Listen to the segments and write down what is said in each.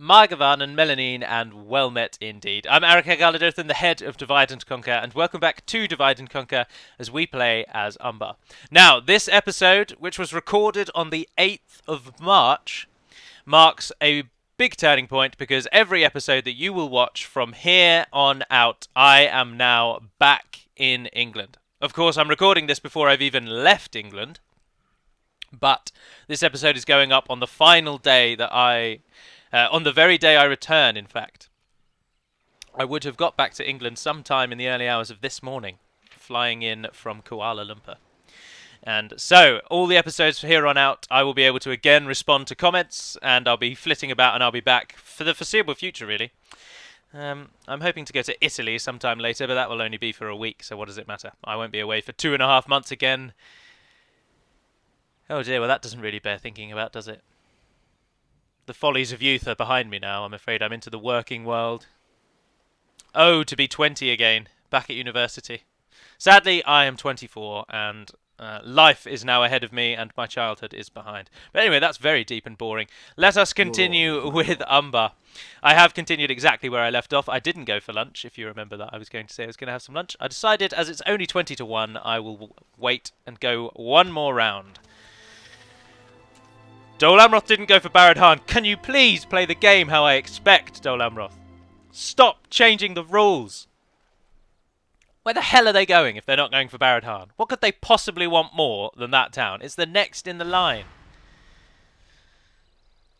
Margavan and Melanine, and well met indeed. I'm Eric Galadothan, the head of Divide and Conquer, and welcome back to Divide and Conquer as we play as Umbar. Now, this episode, which was recorded on the 8th of March, marks a big turning point because every episode that you will watch from here on out, I am now back in England. Of course, I'm recording this before I've even left England, but this episode is going up on the final day that on the very day I return, in fact. I would have got back to England sometime in the early hours of this morning, flying in from Kuala Lumpur. And so, all the episodes from here on out, I will be able to again respond to comments, and I'll be flitting about, and I'll be back for the foreseeable future, really. I'm hoping to go to Italy sometime later, but that will only be for a week, so what does it matter? I won't be away for 2.5 months again. Oh dear, well that doesn't really bear thinking about, does it? The follies of youth are behind me now. I'm afraid I'm into the working world. Oh, to be 20 again, back at university. Sadly, I am 24, and life is now ahead of me, and my childhood is behind. But anyway, that's very deep and boring. Let us continue with Umbar. I have continued exactly where I left off. I didn't go for lunch, if you remember that. I was going to say I was going to have some lunch. I decided, as it's only 20 to 1, I will wait and go one more round. Dol Amroth didn't go for Baradhan. Can you please play the game how I expect, Dol Amroth? Stop changing the rules. Where the hell are they going if they're not going for Baradhan? What could they possibly want more than that town? It's the next in the line.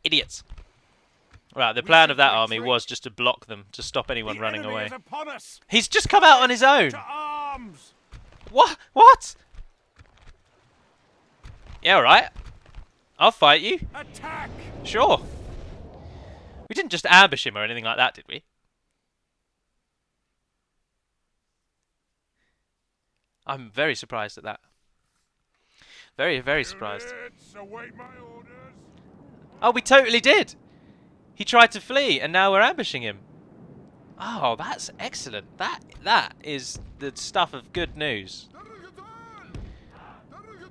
Idiots. Right, the plan of that army was just to block them, to stop anyone running away. He's just come out on his own. What? What? Yeah, alright. I'll fight you. Attack! Sure. We didn't just ambush him or anything like that, did we? I'm very surprised at that. Very, very surprised. Oh, we totally did! He tried to flee, and now we're ambushing him. Oh, that's excellent. That is the stuff of good news.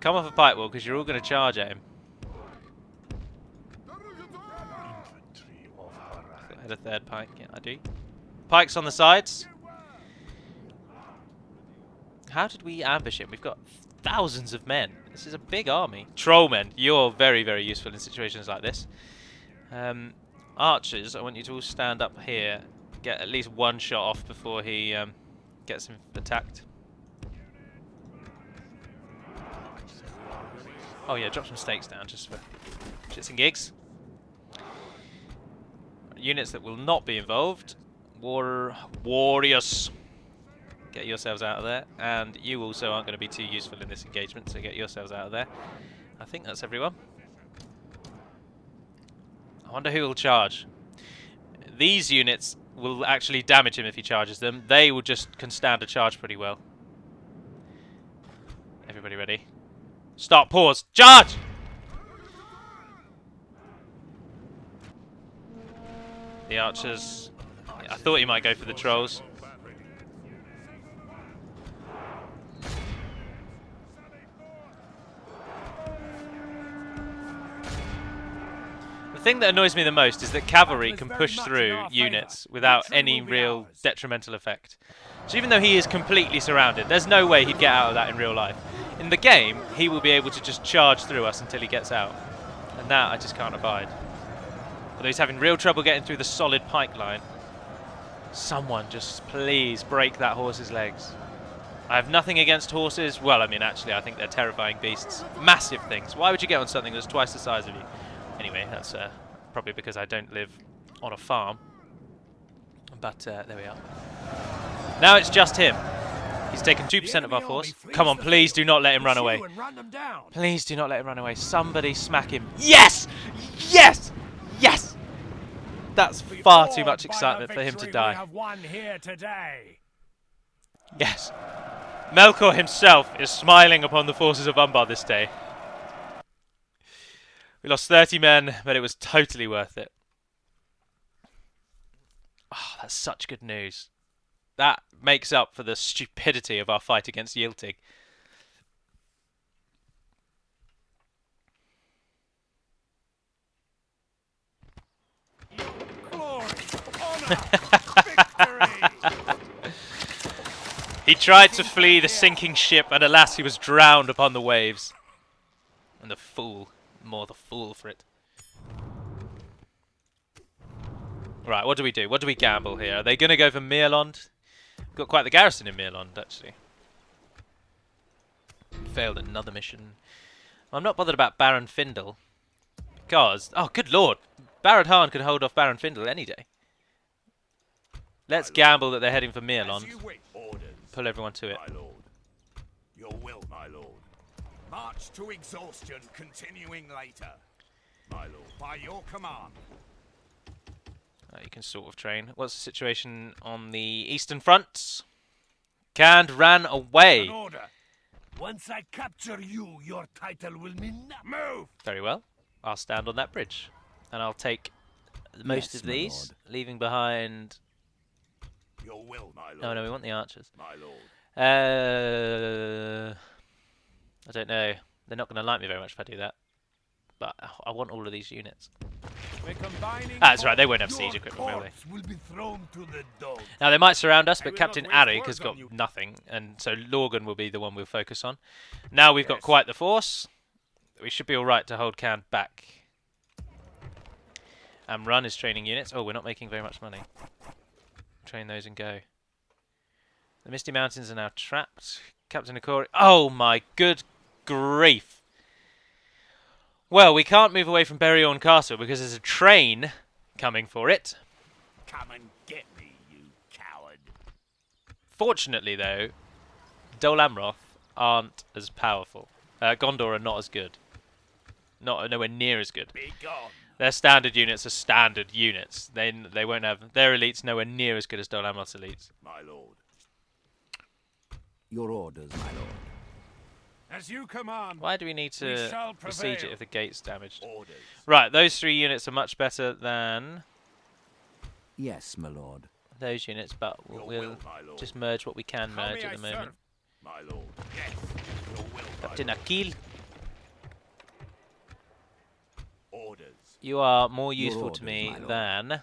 Come off a pike wall, because you're all going to charge at him. I had a third pike. Yeah, I do. Pikes on the sides. How did we ambush him? We've got thousands of men. This is a big army. Trollmen, you're very, very useful in situations like this. Archers, I want you to all stand up here. Get at least one shot off before he gets him attacked. Oh yeah, drop some stakes down just for shits and gigs. Units that will not be involved. Warriors. Get yourselves out of there. And you also aren't going to be too useful in this engagement, so get yourselves out of there. I think that's everyone. I wonder who will charge. These units will actually damage him if he charges them. They will can stand a charge pretty well. Everybody ready? Stop, pause, charge! The archers. I thought he might go for the trolls. The thing that annoys me the most is that cavalry can push through units without any real detrimental effect. So even though he is completely surrounded, there's no way he'd get out of that in real life. In the game, he will be able to just charge through us until he gets out. And that I just can't abide. Although he's having real trouble getting through the solid pike line. Someone just please break that horse's legs. I have nothing against horses. Well, I mean, actually, I think they're terrifying beasts. Massive things. Why would you get on something that's twice the size of you? Anyway, that's probably because I don't live on a farm. But there we are. Now it's just him. He's taken 2% of our force. Come on, please do not let him run away. Please do not let him run away. Somebody smack him. Yes! Yes! Yes! That's far too much excitement for him to die. Yes. Melkor himself is smiling upon the forces of Umbar this day. We lost 30 men, but it was totally worth it. Oh, that's such good news. That makes up for the stupidity of our fight against Yiltig. He tried to flee the sinking ship, and alas, he was drowned upon the waves. And the fool, more the fool for it. Right, what do we do? What do we gamble here? Are they going to go for Mirlond? We've got quite the garrison in Mirlond, actually. Failed another mission. I'm not bothered about Baron Findle. Because, oh, good lord. Barad Hahn could hold off Baron Findle any day. Let's gamble that they're heading for Mirlond. Pull everyone to it. My lord. Your will, my lord. March to exhaustion, continuing later. My lord. By your command. You can sort of train. What's the situation on the Eastern Front? Cand ran away. An order. Once I capture you, your title will mean nothing. Move! Very well. I'll stand on that bridge. And I'll take most of these, leaving behind... Your will, my lord. Oh no, we want the archers. My lord. I don't know. They're not going to like me very much if I do that. But I want all of these units. That's right, they won't have siege equipment, will they? Will be thrown to the dogs. Now, they might surround us, but Captain Arik has got nothing, and so Lorgan will be the one we'll focus on. Now we've got quite the force. We should be alright to hold Cand back. Run is training units. Oh, we're not making very much money. Train those and go. The Misty Mountains are now trapped. Captain Akori... Oh my good grief! Well, we can't move away from Berriorn Castle because there's a train coming for it. Come and get me, you coward. Fortunately, though, Dol Amroth aren't as powerful. Gondor are not as good. Nowhere near as good. Be gone. Their standard units are standard units. They won't have... Their elites nowhere near as good as Dol Amroth's elites. My lord. Your orders, my lord. As you command. Why do we need to besiege it if the gate's damaged? Orders. Right, those 3 units are much better than Yes, my lord. those units, but we'll just merge what we can merge at the moment. My lord. Yes. Your will, Captain Akil, orders. you are more useful to me than...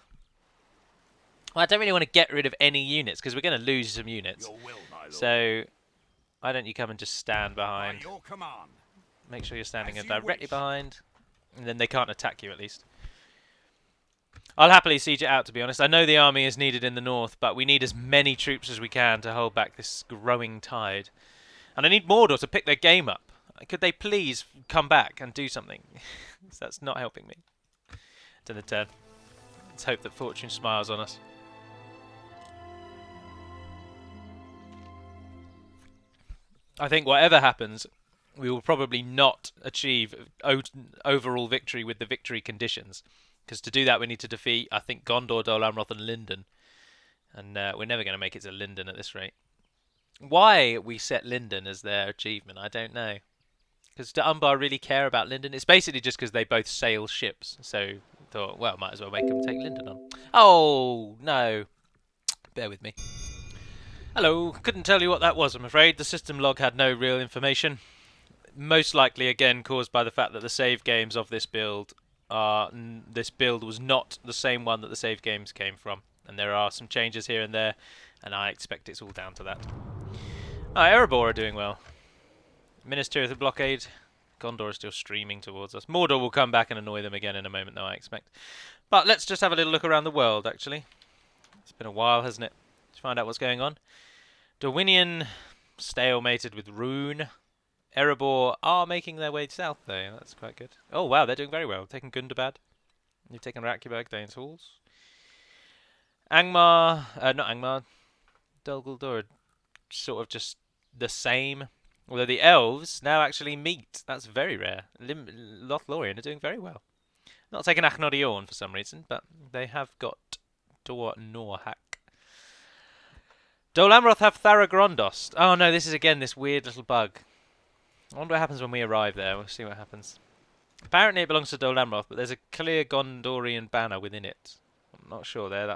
Well, I don't really want to get rid of any units because we're going to lose some units. Your will, my lord. So, why don't you come and just stand By behind? your command. Make sure you're standing As you directly wish. behind, and then they can't attack you at least. I'll happily siege it out, to be honest. I know the army is needed in the north, but we need as many troops as we can to hold back this growing tide. And I need Mordor to pick their game up. Could they please come back and do something? That's not helping me. To the turn. Let's hope that fortune smiles on us. I think whatever happens, we will probably not achieve overall victory with the victory conditions. Because to do that, we need to defeat, I think, Gondor, Dol Amroth, and Lindon. And we're never going to make it to Lindon at this rate. Why we set Lindon as their achievement, I don't know. Because do Umbar really care about Lindon? It's basically just because they both sail ships. So thought, well, might as well make them take Lindon on. Oh, no. Bear with me. Hello. Couldn't tell you what that was, I'm afraid. The system log had no real information. Most likely, again, caused by the fact that the save games of this build this build was not the same one that the save games came from. And there are some changes here and there, and I expect it's all down to that. Erebor are doing well. Minister of the Blockade. Gondor is still streaming towards us. Mordor will come back and annoy them again in a moment, though, I expect. But let's just have a little look around the world, actually. It's been a while, hasn't it? To find out what's going on. Dorwinion stalemated with Rune. Erebor are making their way south, though. That's quite good. Oh, wow, they're doing very well. Taking Gundabad. You've taken Rakibag, Dane's Halls. Angmar, not Angmar, Dol Guldur are sort of just the same. Although the elves now actually meet. That's very rare. Lothlorien are doing very well. Not taking Achnodiorn for some reason, but they have got Dor Norhak. Dol Amroth have Tharagrondost. Oh no, this is again this weird little bug. I wonder what happens when we arrive there. We'll see what happens. Apparently it belongs to Dol Amroth, but there's a clear Gondorian banner within it. I'm not sure there.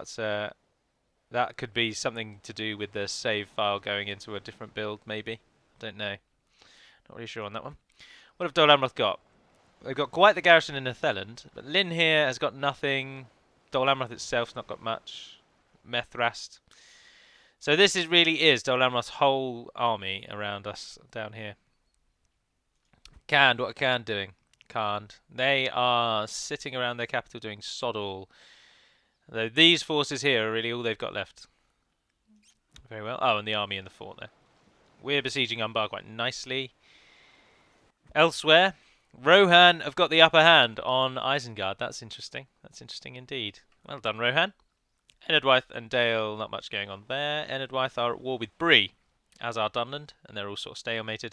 That could be something to do with the save file going into a different build, maybe. Don't know. Not really sure on that one. What have Dol Amroth got? They've got quite the garrison in Netheland, but Lynn here has got nothing. Dol Amroth itself's not got much. Methrast. So this really is Dol Amroth's whole army around us down here. Khand, what are Khand doing? Khand. They are sitting around their capital doing sod all. Though these forces here are really all they've got left. Very well. Oh, and the army in the fort there. We're besieging Umbar quite nicely. Elsewhere, Rohan have got the upper hand on Isengard. That's interesting. That's interesting indeed. Well done, Rohan. Enedwaith and Dale, not much going on there. Enedwaith are at war with Bree, as are Dunland, and they're all sort of stalemated.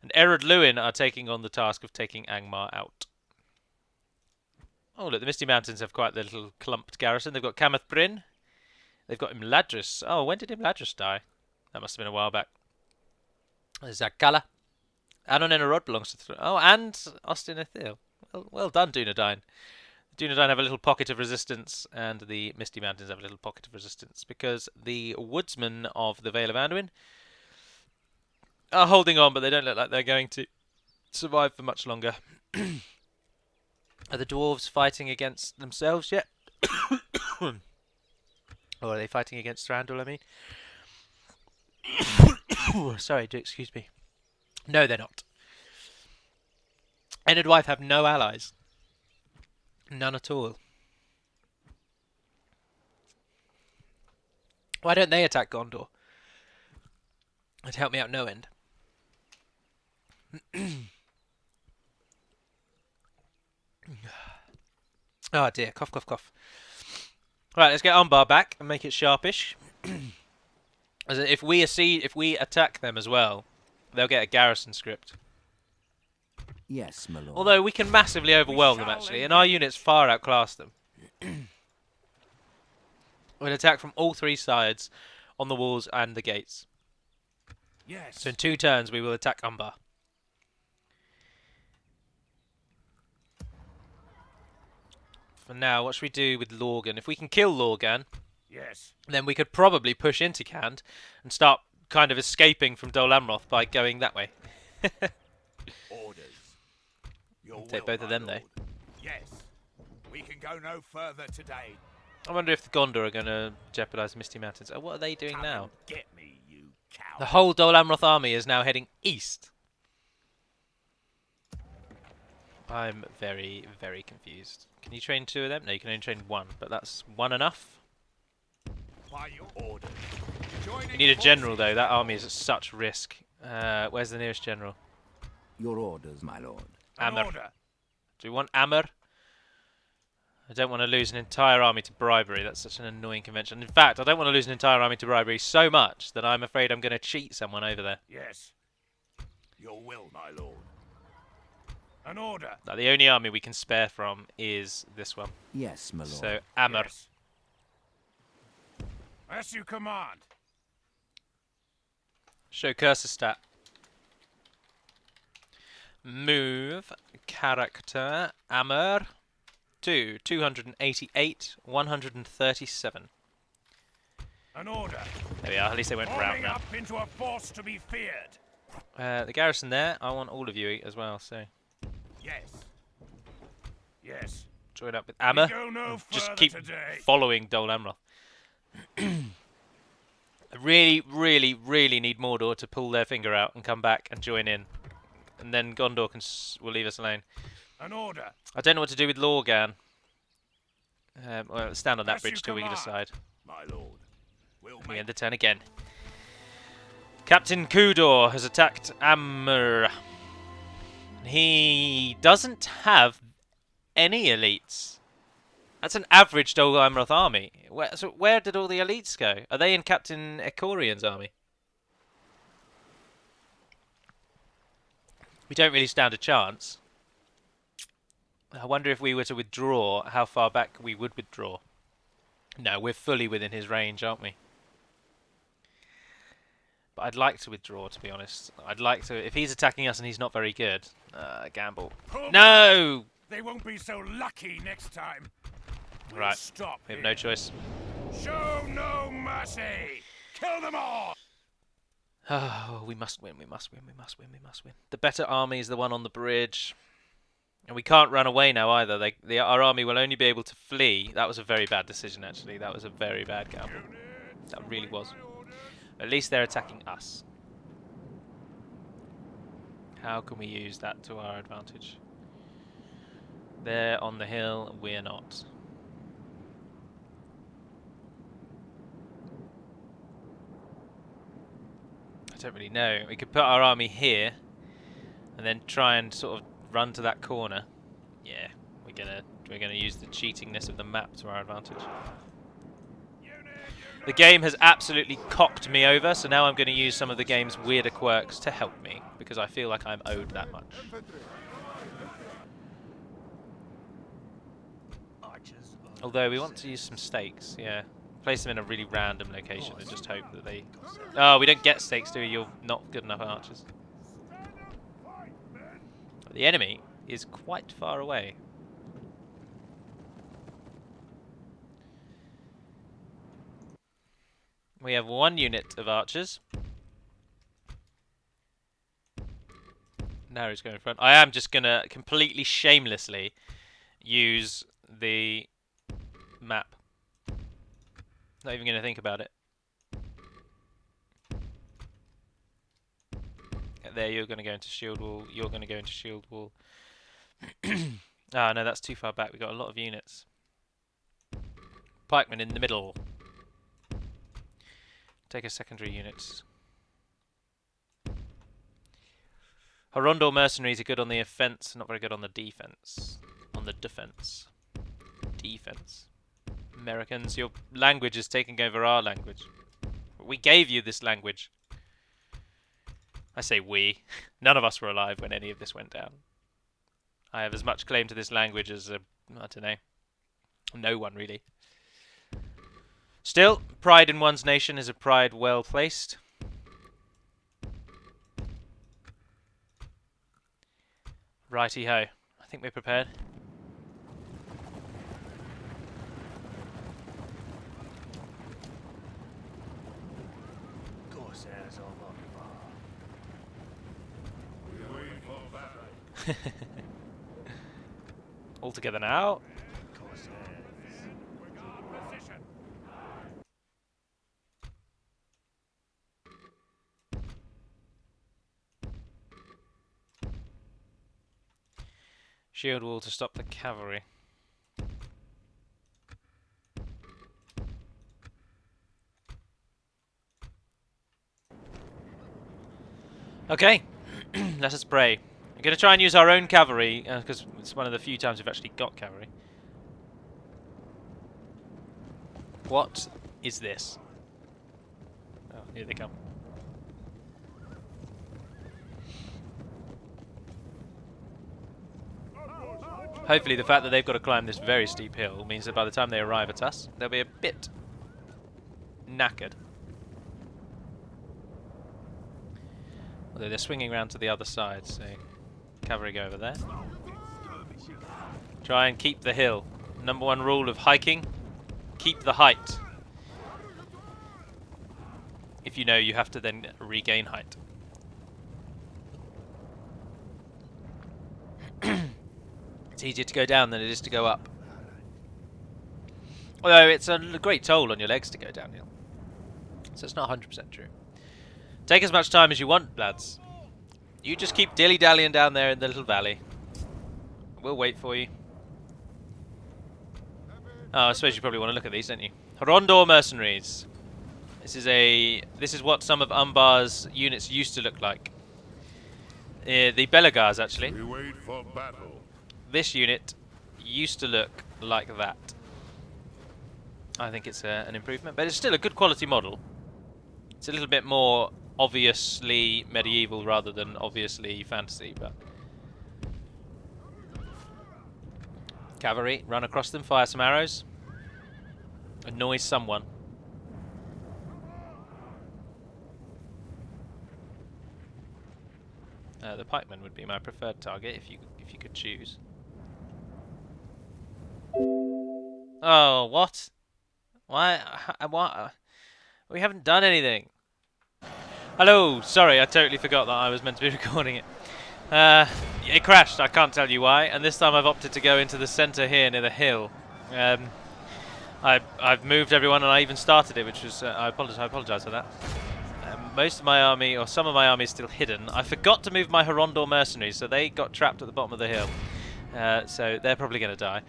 And Erod Luin are taking on the task of taking Angmar out. Oh, look, the Misty Mountains have quite the little clumped garrison. They've got Camath Bryn. They've got Imladris. Oh, when did Imladris die? That must have been a while back. There's Zakala. Anon Enerod belongs to... Oh, and Austin Ithil. Well done, Dunedain. Dunedain have a little pocket of resistance, and the Misty Mountains have a little pocket of resistance, because the woodsmen of the Vale of Anduin are holding on, but they don't look like they're going to survive for much longer. Are the dwarves fighting against themselves yet? Or are they fighting against Thranduil, I mean? Sorry, do excuse me. No, they're not. Enedwaith have no allies. None at all. Why don't they attack Gondor? It'd help me out no end. Oh dear, cough, cough, cough. Right, let's get Umbar back and make it sharpish. As if we attack them as well, they'll get a garrison script. Yes, my lord. Although we can massively overwhelm them actually, and our units far outclass them. We'll attack from all three sides, on the walls and the gates. Yes. So in 2 turns we will attack Umbar. For now, what should we do with Lorgan? If we can kill Lorgan, Yes. then we could probably push into Khand and start kind of escaping from Dol Amroth by going that way. Orders. Your Take will, both of my them, though. lord. Yes. We can go no further today. I wonder if the Gondor are going to jeopardise Misty Mountains. Oh, what are they doing Come now? and get me, you cow. The whole Dol Amroth army is now heading east. I'm very, very confused. Can you train 2 of them? No, you can only train 1, but that's 1 enough? By your orders. You need a general, though. That army is at such risk. Where's the nearest general? Your orders, my lord. An Amr. order. Do we want Amr? I don't want to lose an entire army to bribery. That's such an annoying convention. In fact, I don't want to lose an entire army to bribery so much that I'm afraid I'm going to cheat someone over there. Yes. Your will, my lord. An order. Now, the only army we can spare from is this one. Yes, my lord. So, Amr. Yes. As you command. Show cursor stat. Move character Amr to 288, 137. An order. There we are. At least they went round Forming now. up into a force to be feared. The garrison there. I want all of you as well. So Yes. Yes. join up with We Amr. go no Just further keep today. following Dol Amroth. I really, really, really need Mordor to pull their finger out and come back and join in, and then Gondor will leave us alone. An order. I don't know what to do with Lorgan. Well, stand on that As you bridge till we command. decide. My lord. We'll We make end the turn again. Captain Kudor has attacked Amr. He doesn't have any elites. That's an average Dol Amroth army. Where did all the elites go? Are they in Captain Ekorian's army? We don't really stand a chance. I wonder if we were to withdraw, how far back we would withdraw. No, we're fully within his range, aren't we? But I'd like to withdraw, to be honest. I'd like to... If he's attacking us and he's not very good... gamble. Pull No! back. They won't be so lucky next time. We'll Right. Stop. We have here. no choice. Show no mercy. Kill them all. Oh, we must win, we must win, we must win, we must win. The better army is the one on the bridge. And we can't run away now either. Our army will only be able to flee. That was a very bad decision, actually. That was a very bad gamble. That really was. At least they're attacking us. How can we use that to our advantage? They're on the hill, we're not. I don't really know. We could put our army here and then try and sort of run to that corner. Yeah, we're gonna use the cheatingness of the map to our advantage. The game has absolutely cocked me over, so now I'm going to use some of the game's weirder quirks to help me, because I feel like I'm owed that much. Although we want to use some stakes, yeah. Place them in a really random location and just hope that they... Oh, we don't get stakes, do we? You're not good enough archers. The enemy is quite far away. We have 1 unit of archers. Now he's going in front. I am just going to completely shamelessly use the map. Not even going to think about it. There, you're going to go into shield wall. You're going to go into shield wall. Ah, no, that's too far back. We've got a lot of units. Pikemen in the middle. Take a secondary unit. Horondor mercenaries are good on the offense, not very good on the defense. On the defense. Defense. Americans, your language is taking over our language. We gave you this language. I say we. None of us were alive when any of this went down. I have as much claim to this language as, I don't know, no one really. Still, pride in one's nation is a pride well placed. Righty-ho. I think we're prepared. All together now. Shield wall to stop the cavalry. Okay, let us pray. We're going to try and use our own cavalry, because it's one of the few times we've actually got cavalry. What is this? Oh, here they come. Hopefully the fact that they've got to climb this very steep hill means that by the time they arrive at us, they'll be a bit knackered. Although they're swinging around to the other side, so cavalry go over there. Try and keep the hill. Number 1 rule of hiking, keep the height. If you know you have to then regain height. It's easier to go down than it is to go up. Although it's a great toll on your legs to go downhill. So it's not 100% true. Take as much time as you want, lads. You just keep dilly-dallying down there in the little valley. We'll wait for you. Oh, I suppose you probably want to look at these, don't you? Horondor mercenaries. This is what some of Umbar's units used to look like. The Belagars, actually. We wait for battle. This unit used to look like that. I think it's an improvement, but it's still a good quality model. It's a little bit more obviously medieval rather than obviously fantasy, but... Cavalry, run across them, fire some arrows. Annoy someone. The pikeman would be my preferred target if you could choose. Oh, what? Why? What? We haven't done anything. Hello, sorry, I totally forgot that I was meant to be recording it. it crashed. I can't tell you why. And this time I've opted to go into the centre here near the hill. I've moved everyone, and I even started it, which was I apologise for that. Most of my army, or some of my army, is still hidden. I forgot to move my Horondor mercenaries, so they got trapped at the bottom of the hill. So they're probably going to die.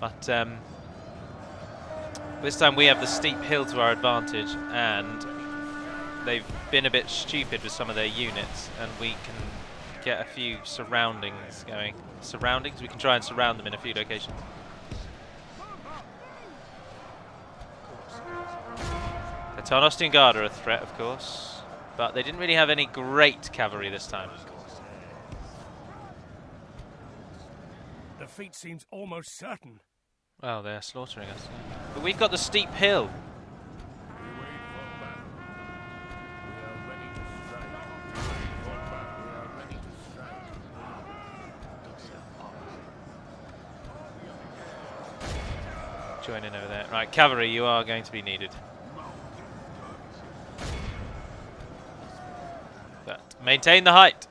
But this time we have the steep hill to our advantage, and they've been a bit stupid with some of their units, and we can get a few surroundings going. Surroundings? We can try and surround them in a few locations. The Tarnostian Guard are a threat, of course, but they didn't really have any great cavalry this time. Defeat seems almost certain. Well, they're slaughtering us. But we've got the steep hill. Join in over there. Right, cavalry, you are going to be needed. But maintain the height.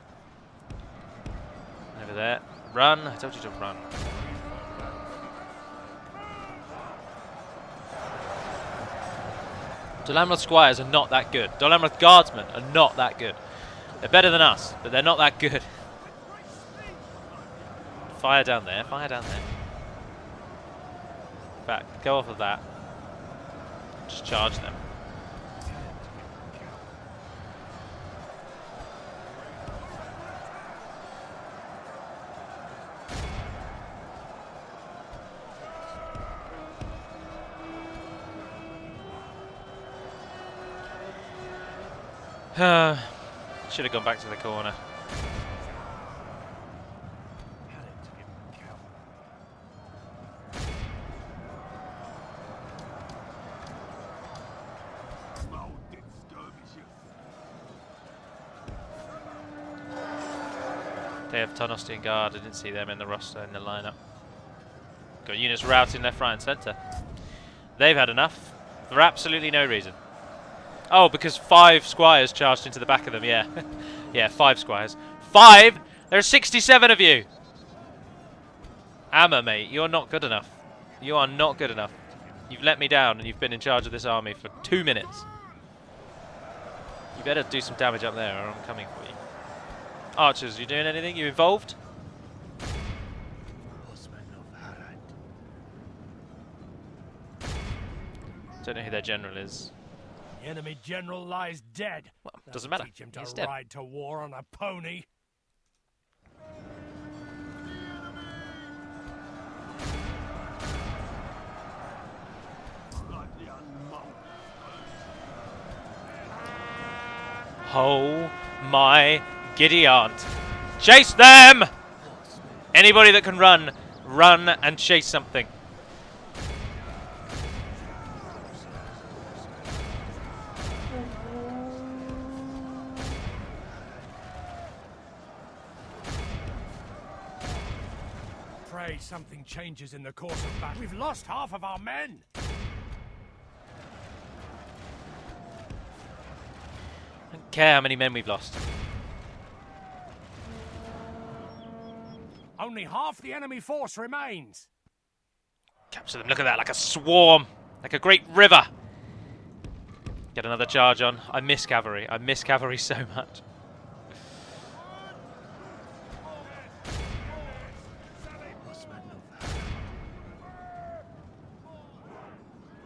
Over there. Run. I told you to run. Dol Amroth squires are not that good. Dol Amroth guardsmen are not that good. They're better than us, but they're not that good. Fire down there. Fire down there. In fact, go off of that. Just charge them. Should have gone back to the corner. They have Tarnostian Guard. I didn't see them in the roster, in the lineup. Got units routing left, right and centre. They've had enough for absolutely no reason. Oh, because 5 squires charged into the back of them, yeah. Yeah, 5 squires. 5?! There are 67 of you! Amma, mate, you're not good enough. You are not good enough. You've let me down, and you've been in charge of this army for 2 minutes. You better do some damage up there, or I'm coming for you. Archers, you doing anything? You involved? Don't know who their general is. The enemy general lies dead. Well, doesn't matter. Teach him to He's dead. ride to war on a pony. Oh my giddy aunt. Chase them! Anybody that can run, run and chase something. Pray something changes in the course of battle. We've lost half of our men. I don't care how many men we've lost. Only half the enemy force remains. Capture them, look at that, like a swarm. Like a great river. Get another charge on. I miss cavalry. I miss cavalry so much.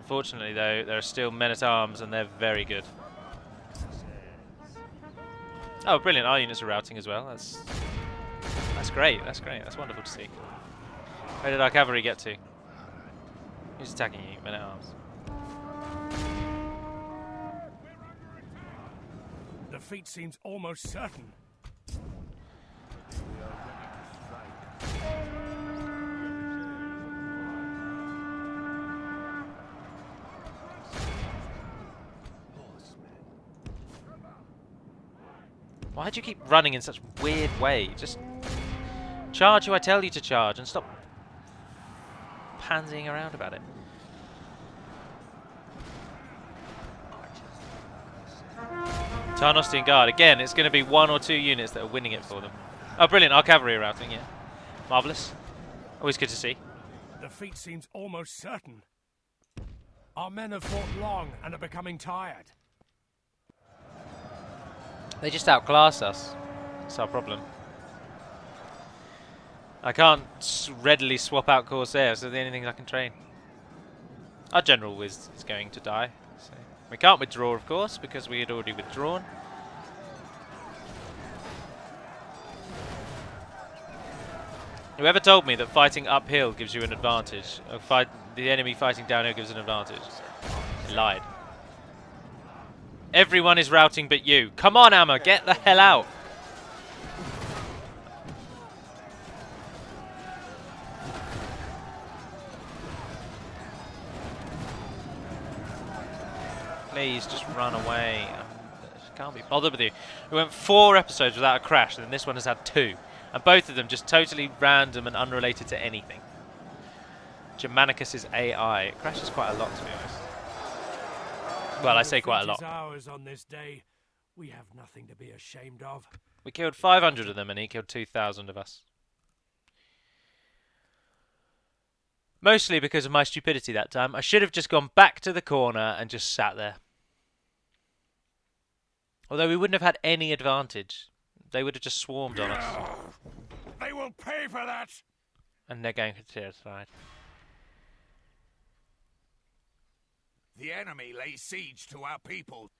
Unfortunately, though, there are still men-at-arms, and they're very good. Oh, brilliant. Our units are routing as well. That's great. That's great. That's wonderful to see. Where did our cavalry get to? Who's attacking you? Men-at-arms. Defeat seems almost certain. Why do you keep running in such a weird way? Just charge who I tell you to charge and stop pansying around about it. Tarnostian Guard. Again, it's going to be 1 or 2 units that are winning it for them. Oh, brilliant. Our cavalry are routing, yeah. Marvellous. Always good to see. Defeat seems almost certain. Our men have fought long and are becoming tired. They just outclass us. That's our problem. I can't readily swap out Corsairs, so the only thing I can train. Our general is going to die. So we can't withdraw, of course, because we had already withdrawn. Whoever told me that fighting uphill gives you an advantage, or the enemy fighting downhill gives an advantage, lied. Everyone is routing but you. Come on, Amma, get the hell out. Please, just run away. I can't be bothered with you. We went 4 episodes without a crash, and this one has had 2. And both of them just totally random and unrelated to anything. Germanicus's AI. It crashes quite a lot, to be honest. Well, I say quite a lot. Ours on this day. We have nothing to be ashamed of. We killed 500 of them, and he killed 2,000 of us. Mostly because of my stupidity that time. I should have just gone back to the corner and just sat there. Although we wouldn't have had any advantage. They would have just swarmed on us. They will pay for that! And they're going to tear aside. The enemy lays siege to our people.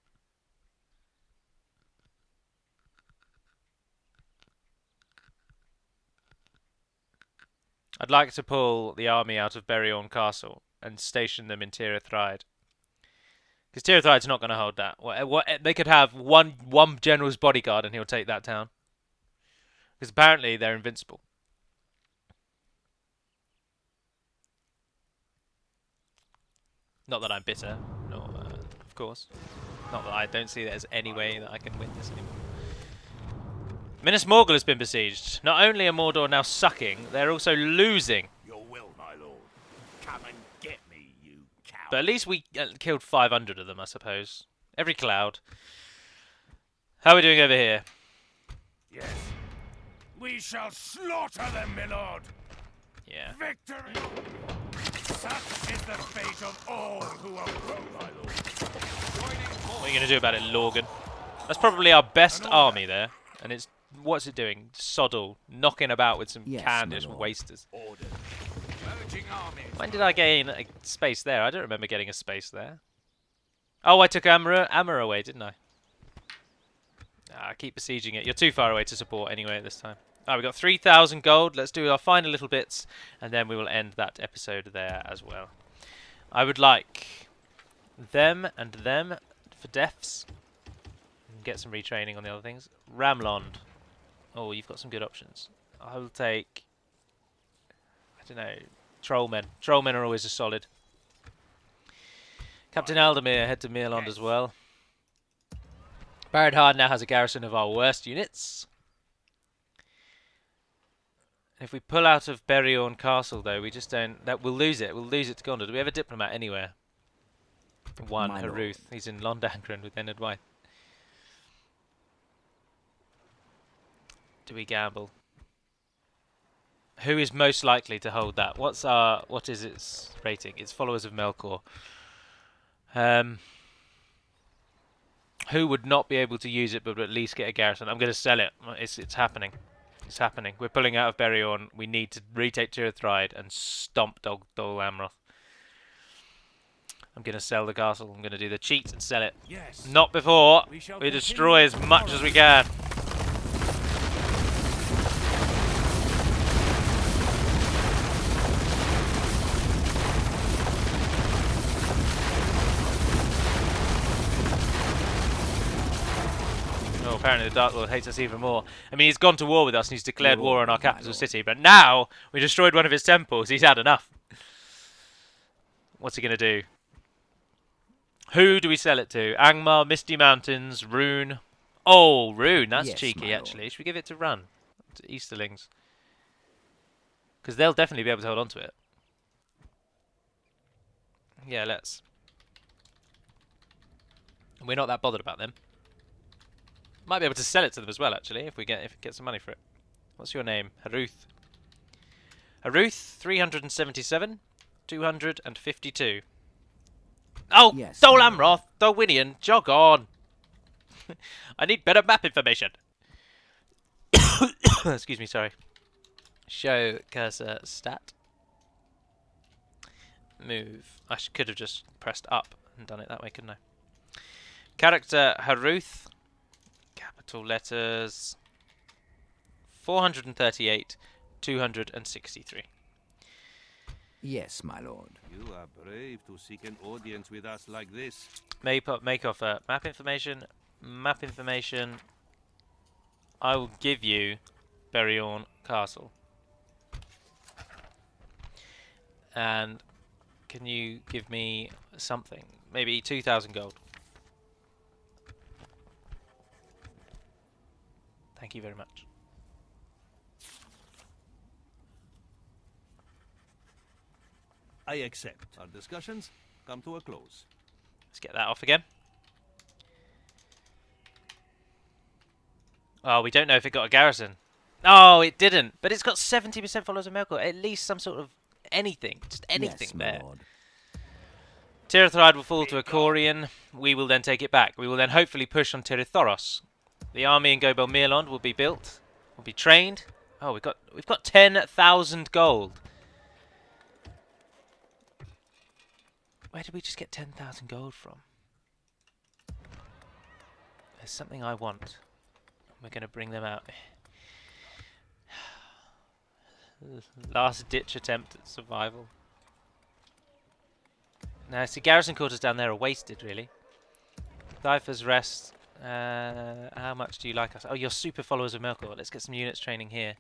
I'd like to pull the army out of Beriorn Castle and station them in Tir Thraed. Because Tir Thraed's not going to hold that. They could have one general's bodyguard and he'll take that town. Because apparently they're invincible. Not that I'm bitter, no, of course. Not that I don't see there's any way that I can win this anymore. Minas Morgul has been besieged. Not only are Mordor now sucking, they're also losing. Your will, my lord. Come and get me, you coward. But at least we killed 500 of them, I suppose. Every cloud. How are we doing over here? Yes. We shall slaughter them, my lord. Yeah. Victory! Such is the fate of all who oppose my lord. What are you going to do about it, Lorgan? That's probably our best army there. And it's... What's it doing? Soddle. Knocking about with some Candish wasters. Order. Merging armies. When did I gain a space there? I don't remember getting a space there. Oh, I took Amma away, didn't I? Ah, keep besieging it. You're too far away to support anyway at this time. Alright, we've got 3,000 gold. Let's do our final little bits, and then we will end that episode there as well. I would like them and them for deaths. And get some retraining on the other things. Ramlond. Oh, you've got some good options. I will take... I don't know. Trollmen. Trollmen are always a solid. Captain Aldemir, head to Mirland as well. Barrett now has a garrison of our worst units. If we pull out of Beriorn Castle, though, we just don't... We'll lose it. We'll lose it to Gondor. Do we have a diplomat anywhere? One, Haruth. He's in Londangren with Enid White. Do we gamble? Who is most likely to hold that? What is its rating? It's followers of Melkor. Who would not be able to use it but would at least get a garrison? I'm going to sell it. It's happening. It's happening. We're pulling out of Beriorn. We need to retake Tir Thraed and stomp Dol Amroth. I'm going to sell the castle. I'm going to do the cheat and sell it. Yes. Not before we destroy as much as we can. Apparently the Dark Lord hates us even more. I mean, he's gone to war with us and he's declared war on our capital city, but now we destroyed one of his temples. He's had enough. What's he going to do? Who do we sell it to? Angmar, Misty Mountains, Rune. Oh, Rune. That's cheeky, actually. Should we give it to Run? To Easterlings? Because they'll definitely be able to hold on to it. Yeah, let's. We're not that bothered about them. Might be able to sell it to them as well, actually, if we get some money for it. What's your name? Haruth. Haruth, 377, 252. Oh, Yes, Dol my lord. Amroth, Dolwinian, jog on. I need better map information. Excuse me, sorry. Show cursor stat. Move. I could have just pressed up and done it that way, couldn't I? Character Haruth. Capital letters. 438, 263. Yes, my lord. You are brave to seek an audience with us like this. Make offer. Map information. Map information. I will give you Beriorn Castle. And can you give me something? Maybe 2,000 gold. Thank you very much. I accept. Our discussions come to a close. Let's get that off again. Oh, we don't know if it got a garrison. Oh, it didn't. But it's got 70% followers of Melkor. At least some sort of anything. Just anything Yes, my there. lord. Tirithrid will fall to a Corian. We will then take it back. We will then hopefully push on Tirithoros. The army in Gobel Mirland will be built. Will be trained. Oh, we've got 10,000 gold. Where did we just get 10,000 gold from? There's something I want. We're going to bring them out. Last ditch attempt at survival. Now, see, garrison quarters down there are wasted, really. Thyfer's Rest. How much do you like us? Oh, you're super followers of Melkor. Let's get some units training here.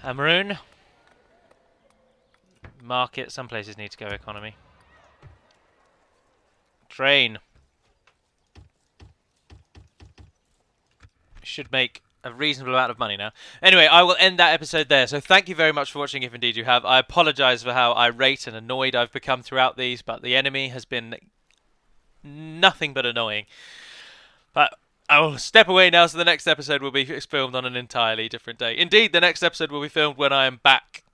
Amaroon. Market. Some places need to go economy. Train. Should make a reasonable amount of money now. Anyway, I will end that episode there. So thank you very much for watching, if indeed you have. I apologise for how irate and annoyed I've become throughout these, but the enemy has been nothing but annoying. But I will step away now, so the next episode will be filmed on an entirely different day. Indeed, the next episode will be filmed when I am back.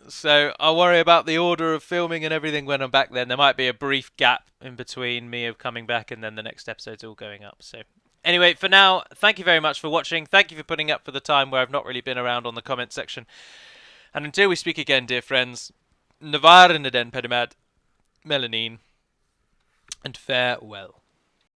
So I'll worry about the order of filming and everything when I'm back then. There might be a brief gap in between me of coming back and then the next episode's all going up. So anyway, for now, thank you very much for watching. Thank you for putting up for the time where I've not really been around on the comment section. And until we speak again, dear friends, Navar in the Den Pedimad, Melanine, and farewell.